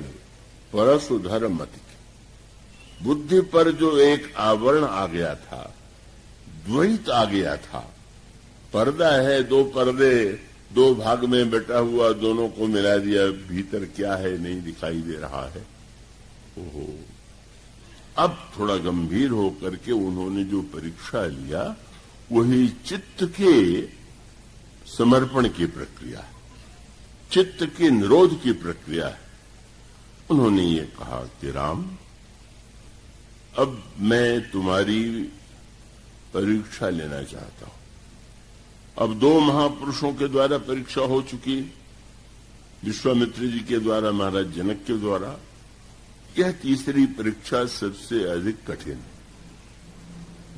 परशुधर मति के। बुद्धि पर जो एक आवरण आ गया था, द्वैत आ गया था। पर्दा है, 2 पर्दे 2 भाग में बटा हुआ, दोनों को मिला दिया, भीतर क्या है नहीं दिखाई दे रहा है। ओहो, अब थोड़ा गंभीर होकर के उन्होंने जो परीक्षा लिया वही चित्त के समर्पण की प्रक्रिया, चित्त के निरोध की प्रक्रिया है। उन्होंने ये कहा कि राम, अब मैं तुम्हारी परीक्षा लेना चाहता हूं। अब 2 महापुरुषों के द्वारा परीक्षा हो चुकी, विश्वामित्र जी के द्वारा, महाराज जनक के द्वारा। यह तीसरी परीक्षा सबसे अधिक कठिन।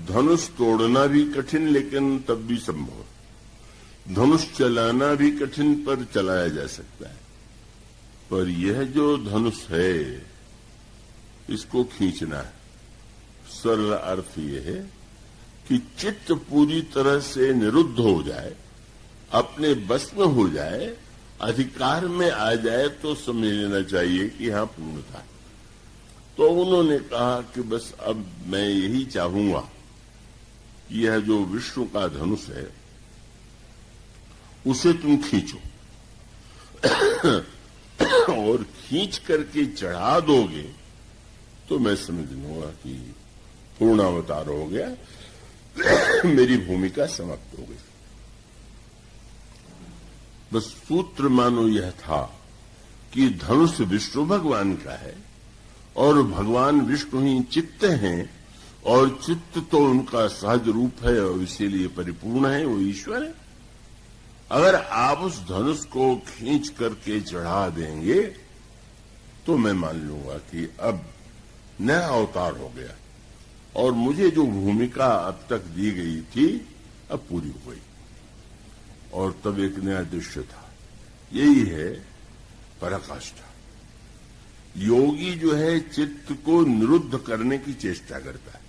धनुष तोड़ना भी कठिन, लेकिन तब भी संभव। धनुष चलाना भी कठिन, पर चलाया जा सकता है। पर यह जो धनुष है, इसको खींचना है। सरल अर्थ यह है कि चित्त पूरी तरह से निरुद्ध हो जाए, अपने बस में हो जाए, अधिकार में आ जाए, तो समझ लेना चाहिए कि हाँ पूर्णता। तो उन्होंने कहा कि बस अब मैं यही चाहूंगा कि यह जो विष्णु का धनुष है उसे तुम खींचो और खींच करके चढ़ा दोगे तो मैं समझ लूंगा कि पूर्णावतार हो गया, मेरी भूमिका समाप्त हो गई। बस सूत्र मानो यह था कि धनुष विष्णु भगवान का है और भगवान विष्णु ही चित्त हैं और चित्त तो उनका सहज रूप है और इसीलिए परिपूर्ण है, वो ईश्वर है। अगर आप उस धनुष को खींच करके चढ़ा देंगे तो मैं मान लूंगा कि अब नया अवतार हो गया और मुझे जो भूमिका अब तक दी गई थी अब पूरी हो गई। और तब एक नया दृश्य था, यही है पराकाष्ठा। योगी जो है चित्त को निरुद्ध करने की चेष्टा करता है,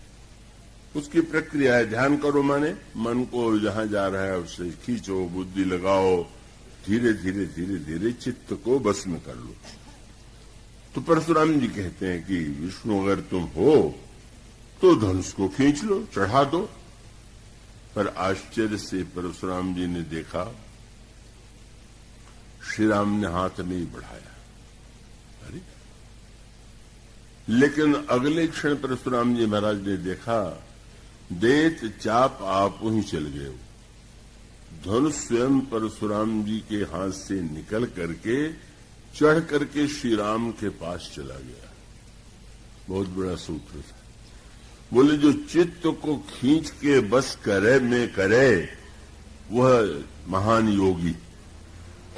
उसकी प्रक्रिया है। ध्यान करो, माने मन को जहां जा रहा है उससे खींचो, बुद्धि लगाओ, धीरे धीरे धीरे धीरे चित्त को बस में कर लो। तो परशुराम जी कहते हैं कि विष्णु अगर तुम हो तो धनुष को खींच लो, चढ़ा दो। पर आश्चर्य से परशुराम जी ने देखा श्री राम ने हाथ नहीं बढ़ाया। अरे, लेकिन अगले क्षण परशुराम जी महाराज ने देखा देत चाप आप ही चल गए। धनुष स्वयं परशुराम जी के हाथ से निकल करके चढ़ करके श्री राम के पास चला गया। बहुत बड़ा सूत्र था। बोले जो चित्त को खींच के बस करे में करे वह महान योगी,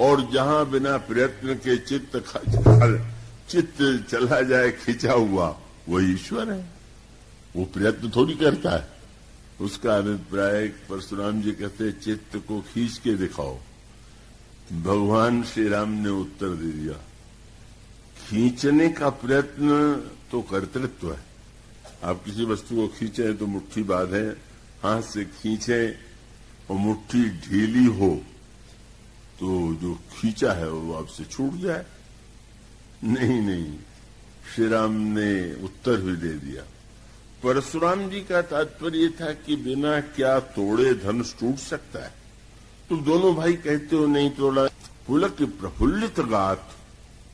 और जहां बिना प्रयत्न के चित्त चला जाए खींचा हुआ वह ईश्वर है। वो प्रयत्न थोड़ी करता है। उसका अभिप्राय परशुराम जी कहते चित्त को खींच के दिखाओ। भगवान श्री राम ने उत्तर दे दिया, खींचने का प्रयत्न तो कर्तृत्व है। आप किसी वस्तु को खींचे तो मुट्ठी बांधे, हाथ से खींचे और मुट्ठी ढीली हो तो जो खींचा है वो आपसे छूट जाए। नहीं नहीं, श्री राम ने उत्तर भी दे दिया। परशुराम जी का तात्पर्य था कि बिना क्या तोड़े धनुष टूट सकता है। तुम दोनों भाई कहते हो नहीं तोड़ा। पुलक प्रफुल्लित गात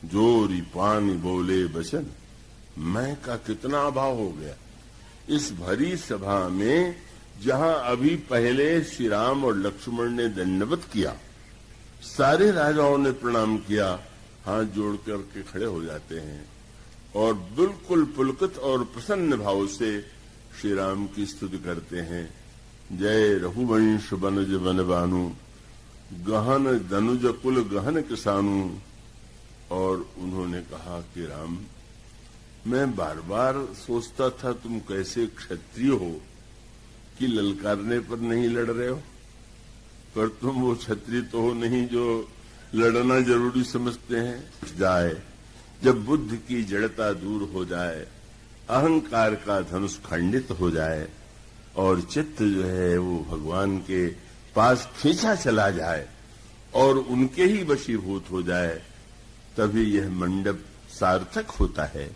जोरी पानी बोले बचन, मैं का कितना अभाव हो गया। इस भरी सभा में जहां अभी पहले श्री राम और लक्ष्मण ने दंडवत किया, सारे राजाओं ने प्रणाम किया, हाथ जोड़ करके खड़े हो जाते हैं और बिल्कुल पुलकित और प्रसन्न भाव से श्री राम की स्तुति करते हैं। जय रघुवंश बनज बन बानु, गहन दनुज कुल गहन किसानु। और उन्होंने कहा कि राम, मैं बार बार सोचता था तुम कैसे क्षत्रिय हो कि ललकारने पर नहीं लड़ रहे हो, पर तुम वो क्षत्रिय तो हो नहीं जो लड़ना जरूरी समझते हैं। जाए जब बुद्धि की जड़ता दूर हो जाए, अहंकार का धनुष खंडित हो जाए और चित्त जो है वो भगवान के पास खींचा चला जाए और उनके ही वशीभूत हो जाए, तभी यह मंडप सार्थक होता है।